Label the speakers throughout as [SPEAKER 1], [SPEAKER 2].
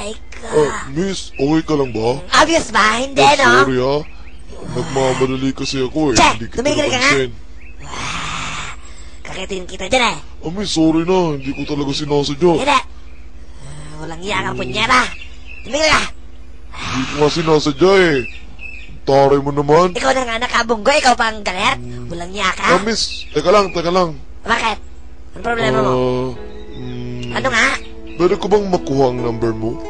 [SPEAKER 1] Aray ka.
[SPEAKER 2] Miss, okay ka lang ba?
[SPEAKER 1] Obvious ba? Hindi, no?
[SPEAKER 2] Sorry nagmamadali kasi ako
[SPEAKER 1] Che,
[SPEAKER 2] hindi kita
[SPEAKER 1] tumigil ka nga.
[SPEAKER 2] napansin.
[SPEAKER 1] Kakitin kita dyan eh.
[SPEAKER 2] Miss, sorry na, hindi ko talaga sinasadya.
[SPEAKER 1] Hindi. Walang iya kang punyera. Tumigil ka.
[SPEAKER 2] Hindi ko nga sinasadya eh. Taray mo naman.
[SPEAKER 1] Ikaw na nga nakabunggo, ikaw pa ang galer. Walang iya ka.
[SPEAKER 2] Miss, teka lang.
[SPEAKER 1] Bakit? Ano problema mo? Ano nga?
[SPEAKER 2] Pwede ko bang makuha ang number mo?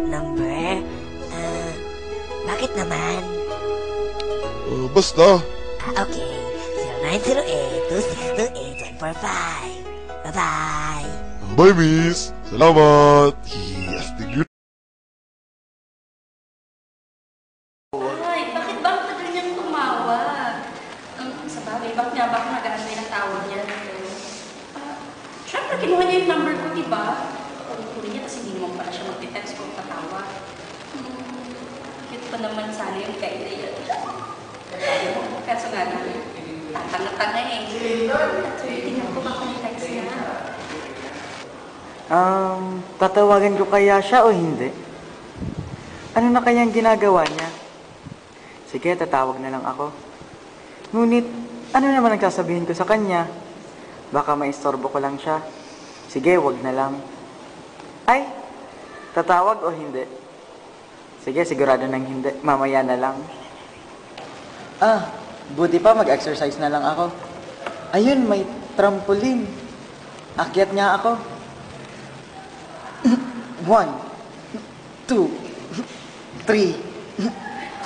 [SPEAKER 1] Number? Bakit naman?
[SPEAKER 2] Basta.
[SPEAKER 1] Okay. 0908-2628-145. Bye-bye.
[SPEAKER 2] Bye, miss. Salamat. Yes, tigil.
[SPEAKER 3] Ay, bakit ba ang tagal niyang tumawag? Sa bagay, bakit nga ba ako nag-aantay ng tawag niya? Siyempre, kinuha niya yung number ko, diba? Kunin niya, kasi hindi naman pala siya mag-text kung tatawag. Cute pa naman sana yung kaila yan. Kaso nga lang, tatanga-tanga eh. Tingnan ko ba kung text niya?
[SPEAKER 4] Tatawagan ko kaya siya o hindi? Ano na kayang ginagawa niya? Sige, tatawag na lang ako. Ngunit, ano naman ang sasabihin ko sa kanya? Baka maistorbo ko lang siya. Sige, wag na lang. Ay, tatawag o hindi? Sige, sigurado nang hindi. Mamaya na lang. Buti pa mag-exercise na lang ako. Ayun, may trampoline. Akyat nga ako. 1, 2, 3,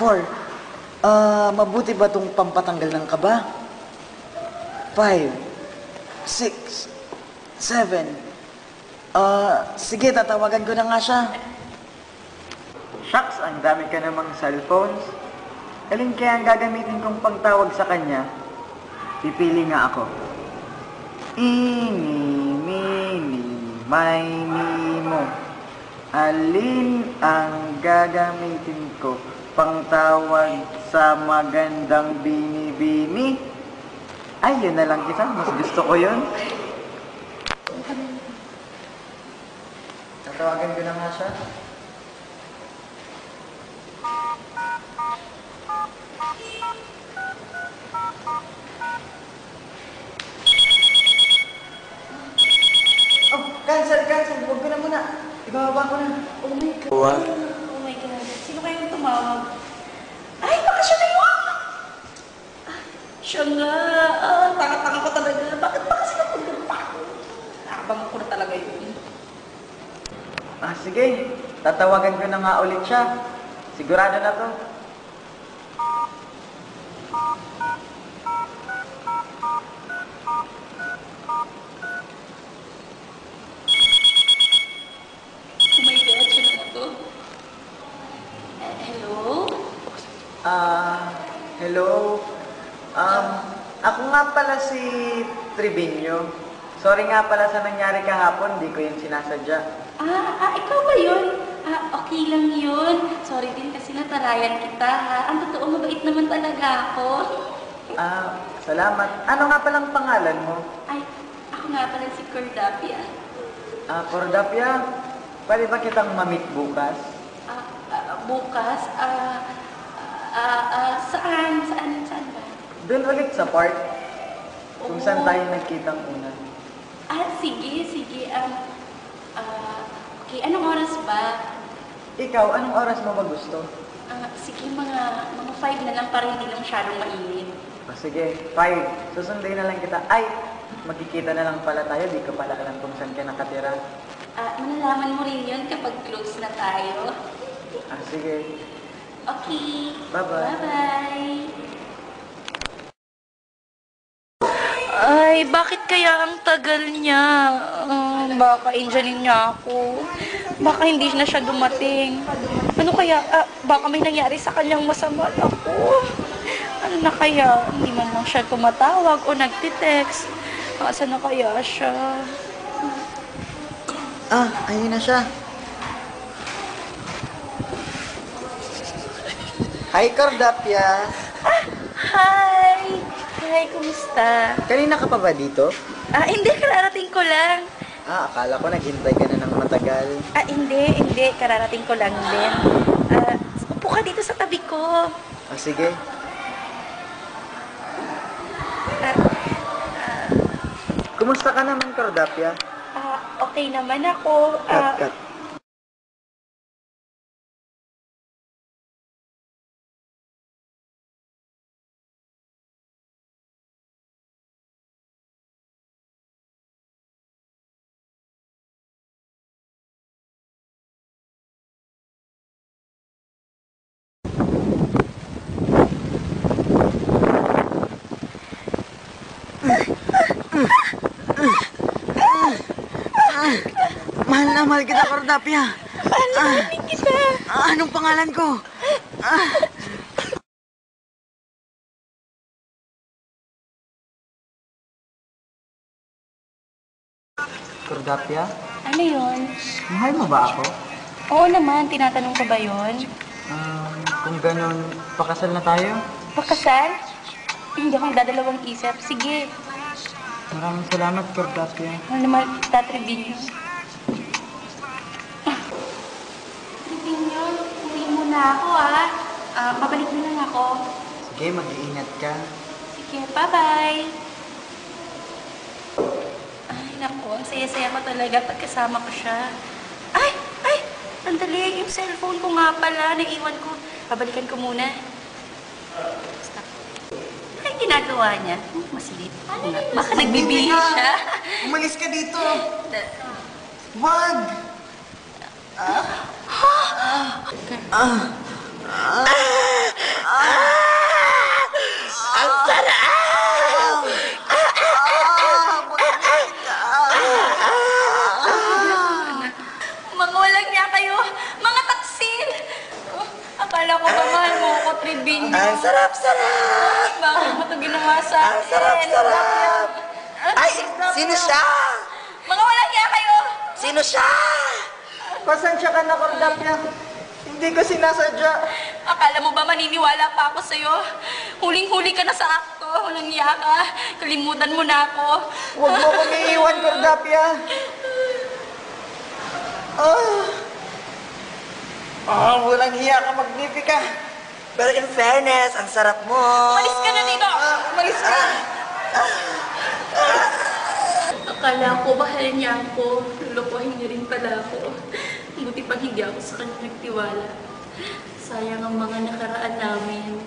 [SPEAKER 4] 4. Mabuti ba itong pampatanggal ng kaba? 5, 6, 7. Sige, tatawagan ko na nga siya. Shucks, ang dami ka namang cellphones. Alin kaya ang gagamitin kong pagtawag sa kanya? Pipili nga ako. Ini, mini, mini mo. Alin ang gagamitin ko pangtawag sa magandang bini-bini? Ay, yun na lang kita. Mas gusto ko yun. Tatawagan ko na nga siya. Cancel. Huwag ko na muna. Ibababa ko na.
[SPEAKER 3] Oh my God. Oh my God. Sino kayong tumawag? Ay, baka siya na yun! Siya nga. Tanga-tanga ko talaga. Bakit ba kasi napunta ako? Nakabang ko na talaga yun.
[SPEAKER 4] Sige. Tatawagan ko na nga ulit siya. Sigurado na to.
[SPEAKER 3] Oh my God, siya na to. Hello?
[SPEAKER 4] Hello? Ako nga pala si Trevino. Sorry nga pala sa nangyari kahapon, di ko yun sinasadya.
[SPEAKER 3] Ikaw ba yun? Okay lang yun. Sorry din kasi natarayan kita, ha? Ang totoo, mabait naman talaga ako.
[SPEAKER 4] Salamat. Ano nga palang pangalan mo?
[SPEAKER 3] Ay, ako nga pala si Cordapia.
[SPEAKER 4] Cordapia, pwede ba kitang mamit bukas?
[SPEAKER 3] Bukas? Saan ba?
[SPEAKER 4] Doon ulit sa park. Kung saan tayo nagkitang una.
[SPEAKER 3] Sige. Okay, anong oras ba?
[SPEAKER 4] Ikaw, anong oras mo ba gusto?
[SPEAKER 3] Sige, mga 5 na lang para hindi lang masyadong mainit.
[SPEAKER 4] Sige, 5. Susundin na lang kita. Ay, magkikita na lang pala tayo. Di ko pala alam kung saan ka nakatira.
[SPEAKER 3] Malalaman mo rin yun kapag close na tayo.
[SPEAKER 4] Sige.
[SPEAKER 3] Okay.
[SPEAKER 4] Bye-bye.
[SPEAKER 3] Bye-bye. Ay, bakit kaya ang tagal niya? Baka injalin niya ako. Baka hindi na siya dumating. Ano kaya? Baka may nangyari sa kanyang masama ako. Ano na kaya? Hindi man lang siya tumatawag o nagtitext. Saan na kaya siya?
[SPEAKER 4] Ayun na siya. Hi, Cordapia.
[SPEAKER 3] Hi! Hi, kumusta?
[SPEAKER 4] Kanina ka pa ba dito?
[SPEAKER 3] Hindi, kararating ko lang.
[SPEAKER 4] Akala ko naghintay ka na ng matagal.
[SPEAKER 3] Hindi. Kararating ko lang din. Upo ka dito sa tabi ko.
[SPEAKER 4] Sige. Kumusta ka naman, Cordapia?
[SPEAKER 3] Okay naman ako.
[SPEAKER 4] Cut. Mahal na mahal kita, Cordapia.
[SPEAKER 3] Mahal kita.
[SPEAKER 4] Anong pangalan ko? Cordapia,
[SPEAKER 3] Ano yun?
[SPEAKER 4] mahal mo ba ako?
[SPEAKER 3] Oo naman, tinatanong ko ba yun?
[SPEAKER 4] Kung ganun, pakasal na tayo?
[SPEAKER 3] Pakasal? Hindi ako nagdadalawang isip. Sige.
[SPEAKER 4] Maraming salamat, Cordapia.
[SPEAKER 3] Mahal naman kita, Trevino. Trevino, uwi muna ako babalik na lang ako.
[SPEAKER 4] Sige, mag-iingat ka.
[SPEAKER 3] Sige, bye-bye. Ay, naku, ang saya-saya ko talaga pag kasama ko siya. Ay! Sandali, yung cellphone ko nga pala, naiwan ko. Babalikan ko muna. Stop. Ay, ginagawa niya. Masilip. Baka nagbibihis siya.
[SPEAKER 4] Umalis ka dito! Wag!
[SPEAKER 1] Ang sarap!
[SPEAKER 3] Mga walang niya kayo! Mga taksil! Akala ko ba mahal mo ako, Trevino?
[SPEAKER 1] Ang sarap-sarap!
[SPEAKER 3] Bakit mo ito ginawa sa akin?
[SPEAKER 1] Ang sarap-sarap! Ay, sino siya?
[SPEAKER 3] Mga walang niya kayo!
[SPEAKER 1] Sino siya?
[SPEAKER 4] Pasensya ka na, Cordapia. Hindi ko sinasadya.
[SPEAKER 3] Akala mo ba maniniwala pa ako sa'yo? Huling-huli ka na sa akto. Walang niya ka. Kalimutan mo na ako.
[SPEAKER 4] Huwag mo kong iiwan, Cordapia. Walang hiya ka, magnifi ka.
[SPEAKER 1] Pero in fairness, ang sarap mo.
[SPEAKER 3] Umalis ka na dito!
[SPEAKER 4] Umalis ka.
[SPEAKER 3] Akala ko mahal niya ako. Lulukohin niya rin pala ako. Buti pang hindi ako sa kanya nagtiwala. Sayang ang mga nakaraan namin.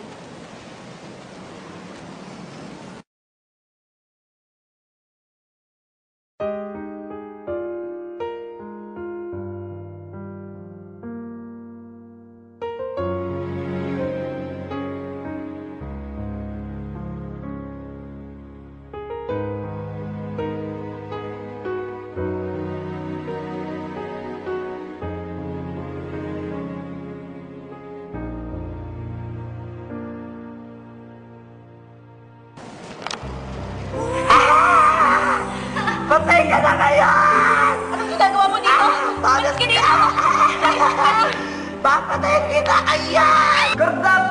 [SPEAKER 1] Patay ka na ngayon!
[SPEAKER 3] Anong ginagawa mo dito? Umalis ka dito!
[SPEAKER 1] Papatayin kita! Ayan!
[SPEAKER 4] Cordapia!